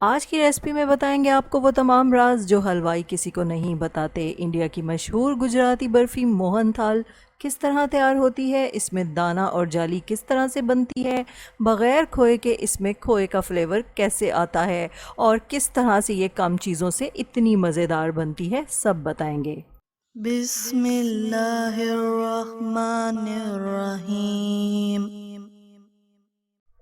आज की रेसिपी में बताएंगे आपको वो तमाम राज जो हलवाई किसी को नहीं बताते। इंडिया की मशहूर गुजराती बर्फ़ी मोहन थाल किस तरह तैयार होती है, इसमें दाना और जाली किस तरह से बनती है, बग़ैर खोए के इसमें खोए का फ्लेवर कैसे आता है और किस तरह से ये कम चीज़ों से इतनी मज़ेदार बनती है, सब बताएंगे। बिस्मिल्लाहिर्रहमानिर्रहीम।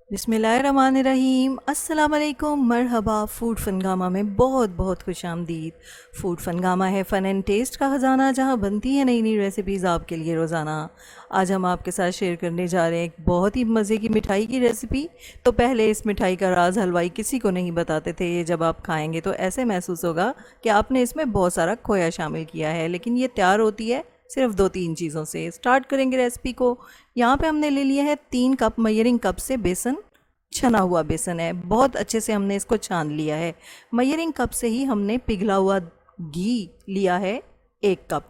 बिस्मिल्लाहिर्रहमानिर्रहीम। अस्सलाम वालेकुम, मरहबा। फूड फनगामा में बहुत बहुत खुश आमदीद। फूड फनगामा है फ़न एंड टेस्ट का ख़जाना, जहाँ बनती है नई नई रेसिपीज़ आपके लिए रोज़ाना। आज हम आपके साथ शेयर करने जा रहे हैं एक बहुत ही मज़े की मिठाई की रेसिपी। तो पहले इस मिठाई का राज हलवाई किसी को नहीं बताते थे। ये जब आप खाएंगे तो ऐसे महसूस होगा कि आपने इसमें बहुत सारा खोया शामिल किया है, लेकिन ये तैयार होती है सिर्फ 2-3 चीज़ों से। स्टार्ट करेंगे रेसिपी को। यहाँ पे हमने ले लिया है 3 कप मयरिंग कप से बेसन। छना हुआ बेसन है, बहुत अच्छे से हमने इसको छान लिया है। मयरिंग कप से ही हमने पिघला हुआ घी लिया है 1 कप।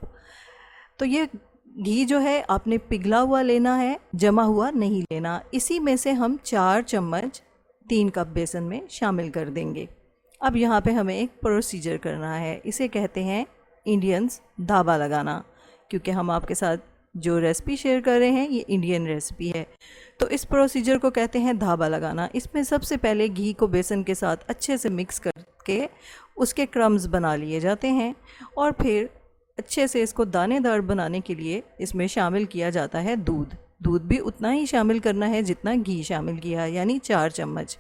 तो ये घी जो है आपने पिघला हुआ लेना है, जमा हुआ नहीं लेना। इसी में से हम 4 चम्मच 3 कप बेसन में शामिल कर देंगे। अब यहाँ पे हमें एक प्रोसीजर करना है, इसे कहते हैं इंडियंस धाबा लगाना, क्योंकि हम आपके साथ जो रेसिपी शेयर कर रहे हैं ये इंडियन रेसिपी है। तो इस प्रोसीजर को कहते हैं धाबा लगाना। इसमें सबसे पहले घी को बेसन के साथ अच्छे से मिक्स करके उसके क्रम्स बना लिए जाते हैं और फिर अच्छे से इसको दानेदार बनाने के लिए इसमें शामिल किया जाता है दूध। दूध भी उतना ही शामिल करना है जितना घी शामिल किया है, यानी 4 चम्मच।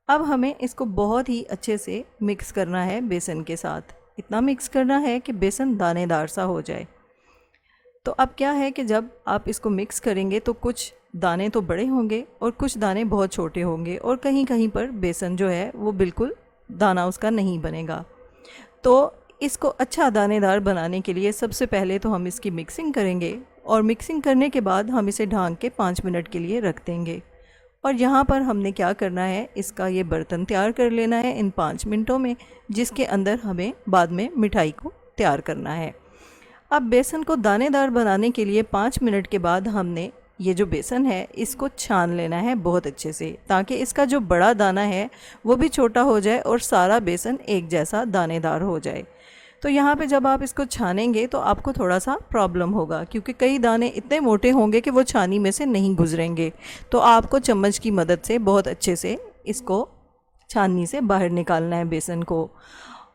अब हमें इसको बहुत ही अच्छे से मिक्स करना है बेसन के साथ। इतना मिक्स करना है कि बेसन दानेदार सा हो जाए। तो अब क्या है कि जब आप इसको मिक्स करेंगे तो कुछ दाने तो बड़े होंगे और कुछ दाने बहुत छोटे होंगे, और कहीं कहीं पर बेसन जो है वो बिल्कुल दाना उसका नहीं बनेगा। तो इसको अच्छा दानेदार बनाने के लिए सबसे पहले तो हम इसकी मिक्सिंग करेंगे, और मिक्सिंग करने के बाद हम इसे ढाँक के 5 मिनट के लिए रख देंगे। और यहाँ पर हमने क्या करना है, इसका ये बर्तन तैयार कर लेना है इन 5 मिनटों में, जिसके अंदर हमें बाद में मिठाई को तैयार करना है। अब बेसन को दानेदार बनाने के लिए 5 मिनट के बाद हमने ये जो बेसन है इसको छान लेना है बहुत अच्छे से, ताकि इसका जो बड़ा दाना है वो भी छोटा हो जाए और सारा बेसन एक जैसा दानेदार हो जाए। तो यहाँ पे जब आप इसको छानेंगे तो आपको थोड़ा सा प्रॉब्लम होगा, क्योंकि कई दाने इतने मोटे होंगे कि वो छानी में से नहीं गुजरेंगे। तो आपको चम्मच की मदद से बहुत अच्छे से इसको छाननी से बाहर निकालना है बेसन को।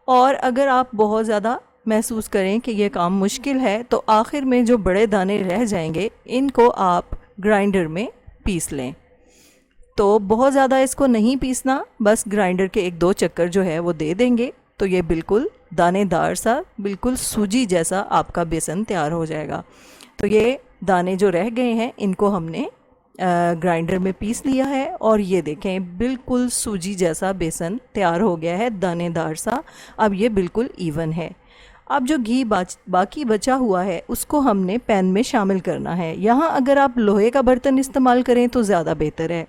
और अगर आप बहुत ज़्यादा महसूस करें कि ये काम मुश्किल है तो आखिर में जो बड़े दाने रह जाएंगे इनको आप ग्राइंडर में पीस लें। तो बहुत ज़्यादा इसको नहीं पीसना, बस ग्राइंडर के 1-2 चक्कर जो है वो दे देंगे तो ये बिल्कुल दानेदार सा, बिल्कुल सूजी जैसा आपका बेसन तैयार हो जाएगा। तो ये दाने जो रह गए हैं इनको हमने ग्राइंडर में पीस लिया है, और ये देखें बिल्कुल सूजी जैसा बेसन तैयार हो गया है, दानेदार सा। अब ये बिल्कुल इवन है। अब जो घी बाकी बचा हुआ है उसको हमने पैन में शामिल करना है। यहाँ अगर आप लोहे का बर्तन इस्तेमाल करें तो ज़्यादा बेहतर है।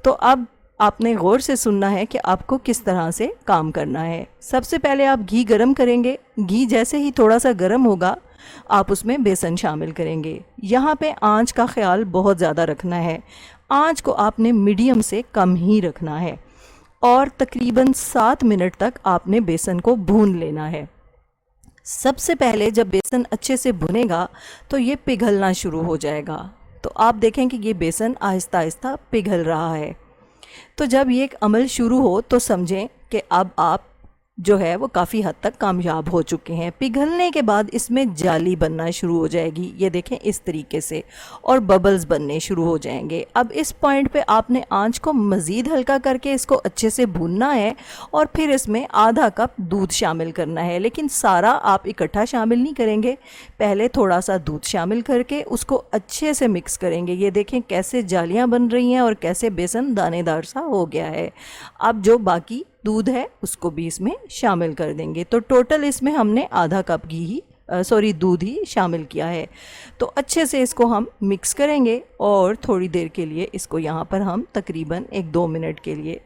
तो अब आपने गौर से सुनना है कि आपको किस तरह से काम करना है। सबसे पहले आप घी गरम करेंगे। घी जैसे ही थोड़ा सा गरम होगा आप उसमें बेसन शामिल करेंगे। यहाँ पे आंच का ख्याल बहुत ज़्यादा रखना है। आंच को आपने मीडियम से कम ही रखना है, और तकरीबन 7 मिनट तक आपने बेसन को भून लेना है। सबसे पहले जब बेसन अच्छे से भुनेगा तो ये पिघलना शुरू हो जाएगा। तो आप देखें कि ये बेसन आहिस्ता आहिस्ता पिघल रहा है। तो जब ये एक अमल शुरू हो तो समझें कि अब आप जो है वो काफ़ी हद तक कामयाब हो चुके हैं। पिघलने के बाद इसमें जाली बनना शुरू हो जाएगी, ये देखें इस तरीके से, और बबल्स बनने शुरू हो जाएंगे। अब इस पॉइंट पे आपने आंच को मज़ीद हल्का करके इसको अच्छे से भूनना है, और फिर इसमें आधा कप दूध शामिल करना है। लेकिन सारा आप इकट्ठा शामिल नहीं करेंगे, पहले थोड़ा सा दूध शामिल करके उसको अच्छे से मिक्स करेंगे। ये देखें कैसे जालियाँ बन रही हैं और कैसे बेसन दानेदार सा हो गया है। अब जो बाकी दूध है उसको भी इसमें शामिल कर देंगे। तो टोटल इसमें हमने आधा कप दूध ही शामिल किया है। तो अच्छे से इसको हम मिक्स करेंगे और थोड़ी देर के लिए इसको यहाँ पर हम तकरीबन 1-2 मिनट के लिए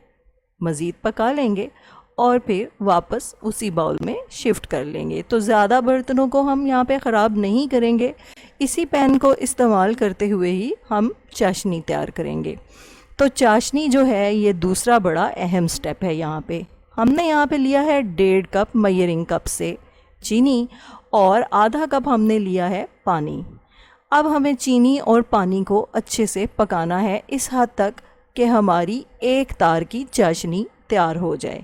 मज़ीद पका लेंगे, और फिर वापस उसी बाउल में शिफ्ट कर लेंगे। तो ज़्यादा बर्तनों को हम यहाँ पे ख़राब नहीं करेंगे। इसी पैन को इस्तेमाल करते हुए ही हम चाशनी तैयार करेंगे। तो चाशनी जो है ये दूसरा बड़ा अहम स्टेप है। यहाँ पे हमने यहाँ पे लिया है 1.5 कप मेजरिंग कप से चीनी और आधा कप हमने लिया है पानी। अब हमें चीनी और पानी को अच्छे से पकाना है इस हद तक कि हमारी एक तार की चाशनी तैयार हो जाए।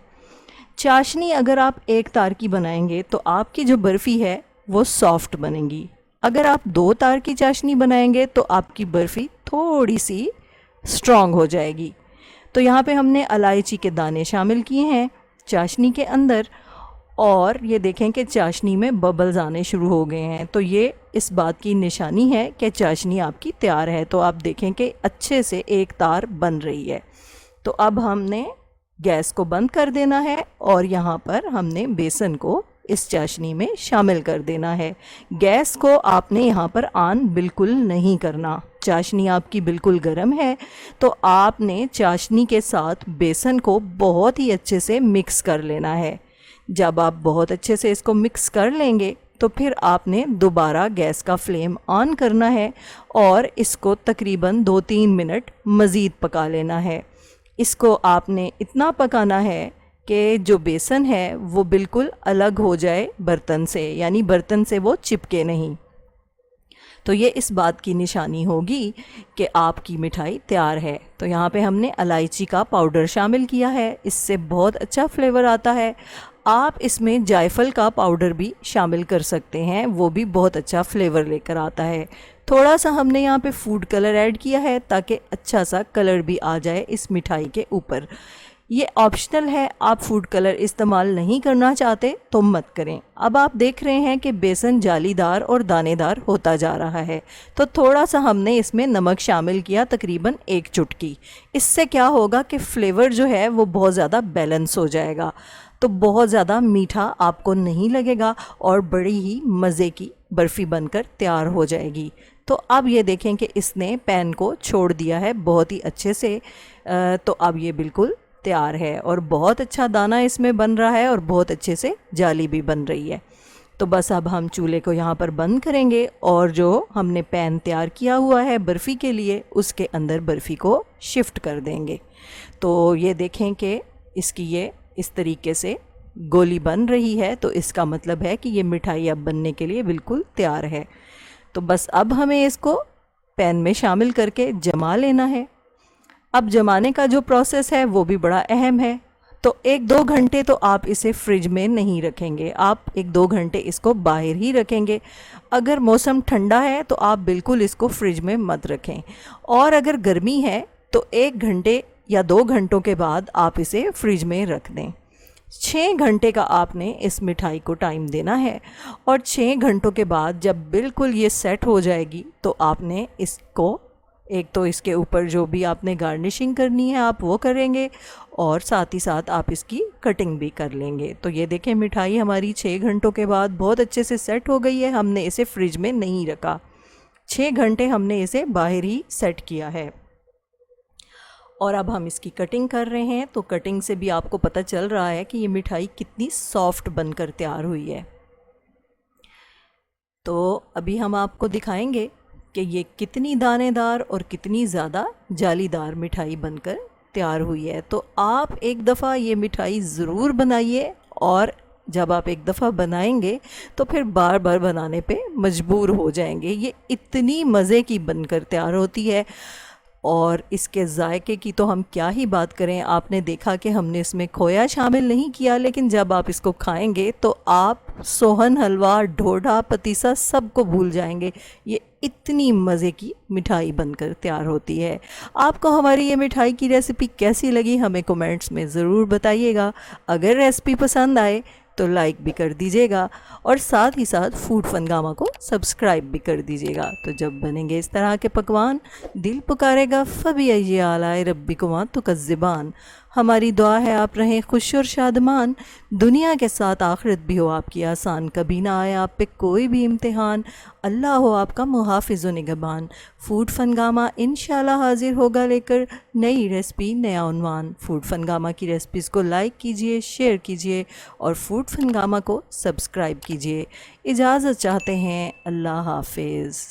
चाशनी अगर आप एक तार की बनाएंगे तो आपकी जो बर्फ़ी है वो सॉफ्ट बनेगी। अगर आप 2 तार की चाशनी बनाएंगे तो आपकी बर्फ़ी थोड़ी सी स्ट्रॉन्ग हो जाएगी। तो यहाँ पे हमने इलायची के दाने शामिल किए हैं चाशनी के अंदर और ये देखें कि चाशनी में बबल्स आने शुरू हो गए हैं। तो ये इस बात की निशानी है कि चाशनी आपकी तैयार है। तो आप देखें कि अच्छे से एक तार बन रही है। तो अब हमने गैस को बंद कर देना है और यहाँ पर हमने बेसन को इस चाशनी में शामिल कर देना है। गैस को आपने यहाँ पर ऑन बिल्कुल नहीं करना। चाशनी आपकी बिल्कुल गर्म है तो आपने चाशनी के साथ बेसन को बहुत ही अच्छे से मिक्स कर लेना है। जब आप बहुत अच्छे से इसको मिक्स कर लेंगे तो फिर आपने दोबारा गैस का फ्लेम ऑन करना है और इसको तकरीबन 2-3 मिनट मज़ीद पका लेना है। इसको आपने इतना पकाना है कि जो बेसन है वो बिल्कुल अलग हो जाए बर्तन से, यानी बर्तन से वो चिपके नहीं। तो ये इस बात की निशानी होगी कि आपकी मिठाई तैयार है। तो यहाँ पे हमने इलायची का पाउडर शामिल किया है, इससे बहुत अच्छा फ्लेवर आता है। आप इसमें जायफल का पाउडर भी शामिल कर सकते हैं, वो भी बहुत अच्छा फ्लेवर लेकर आता है। थोड़ा सा हमने यहाँ पे फूड कलर ऐड किया है ताकि अच्छा सा कलर भी आ जाए इस मिठाई के ऊपर। ये ऑप्शनल है, आप फूड कलर इस्तेमाल नहीं करना चाहते तो मत करें। अब आप देख रहे हैं कि बेसन जालीदार और दानेदार होता जा रहा है, तो थोड़ा सा हमने इसमें नमक शामिल किया, तकरीबन 1 चुटकी। इससे क्या होगा कि फ्लेवर जो है वो बहुत ज़्यादा बैलेंस हो जाएगा, तो बहुत ज़्यादा मीठा आपको नहीं लगेगा और बड़ी ही मज़े की बर्फ़ी बनकर तैयार हो जाएगी। तो अब ये देखें कि इसने पैन को छोड़ दिया है बहुत ही अच्छे से। तो अब ये बिल्कुल तैयार है और बहुत अच्छा दाना इसमें बन रहा है और बहुत अच्छे से जाली भी बन रही है। तो बस अब हम चूल्हे को यहाँ पर बंद करेंगे और जो हमने पैन तैयार किया हुआ है बर्फ़ी के लिए उसके अंदर बर्फ़ी को शिफ्ट कर देंगे। तो ये देखें कि इसकी ये इस तरीके से गोली बन रही है, तो इसका मतलब है कि ये मिठाई अब बनने के लिए बिल्कुल तैयार है। तो बस अब हमें इसको पैन में शामिल करके जमा लेना है। अब जमाने का जो प्रोसेस है वो भी बड़ा अहम है। तो 1-2 घंटे तो आप इसे फ्रिज में नहीं रखेंगे, आप 1-2 घंटे इसको बाहर ही रखेंगे। अगर मौसम ठंडा है तो आप बिल्कुल इसको फ्रिज में मत रखें, और अगर गर्मी है तो 1 घंटे या 2 घंटों के बाद आप इसे फ्रिज में रख दें। 6 घंटे का आपने इस मिठाई को टाइम देना है और 6 घंटों के बाद जब बिल्कुल ये सेट हो जाएगी तो आपने इसको, एक तो इसके ऊपर जो भी आपने गार्निशिंग करनी है आप वो करेंगे और साथ ही साथ आप इसकी कटिंग भी कर लेंगे। तो ये देखें मिठाई हमारी 6 घंटों के बाद बहुत अच्छे से सेट हो गई है। हमने इसे फ्रिज में नहीं रखा, 6 घंटे हमने इसे बाहर ही सेट किया है। और अब हम इसकी कटिंग कर रहे हैं। तो कटिंग से भी आपको पता चल रहा है कि ये मिठाई कितनी सॉफ्ट बनकर तैयार हुई है। तो अभी हम आपको दिखाएंगे कि ये कितनी दानेदार और कितनी ज़्यादा जालीदार मिठाई बनकर तैयार हुई है। तो आप एक दफ़ा ये मिठाई ज़रूर बनाइए, और जब आप एक दफ़ा बनाएंगे तो फिर बार बार बनाने पे मजबूर हो जाएंगे। ये इतनी मज़े की बनकर तैयार होती है और इसके जायके की तो हम क्या ही बात करें। आपने देखा कि हमने इसमें खोया शामिल नहीं किया, लेकिन जब आप इसको खाएंगे तो आप सोहन हलवा, ढोढा, पतीसा सबको भूल जाएंगे। ये इतनी मज़े की मिठाई बनकर तैयार होती है। आपको हमारी ये मिठाई की रेसिपी कैसी लगी हमें कमेंट्स में ज़रूर बताइएगा। अगर रेसिपी पसंद आए तो लाइक भी कर दीजिएगा और साथ ही साथ फूड फनगामा को सब्सक्राइब भी कर दीजिएगा। तो जब बनेंगे इस तरह के पकवान, दिल पुकारेगा फबी अय्ये आलाए रब्बिकुमा तुकज़्ज़िबान। हमारी दुआ है आप रहें खुश और शादमान, दुनिया के साथ आखिरत भी हो आपकी आसान, कभी ना आए आप पे कोई भी इम्तिहान, अल्लाह हो आपका मुहाफ़िज़ व निगहबान। फूड फनगामा इंशाल्लाह हाजिर होगा लेकर नई रेसिपी, नया उन्वान। फूड फनगामा की रेसिपीज़ को लाइक कीजिए, शेयर कीजिए और फूड फनगामा को सब्सक्राइब कीजिए। इजाज़त चाहते हैं, अल्लाह हाफिज़।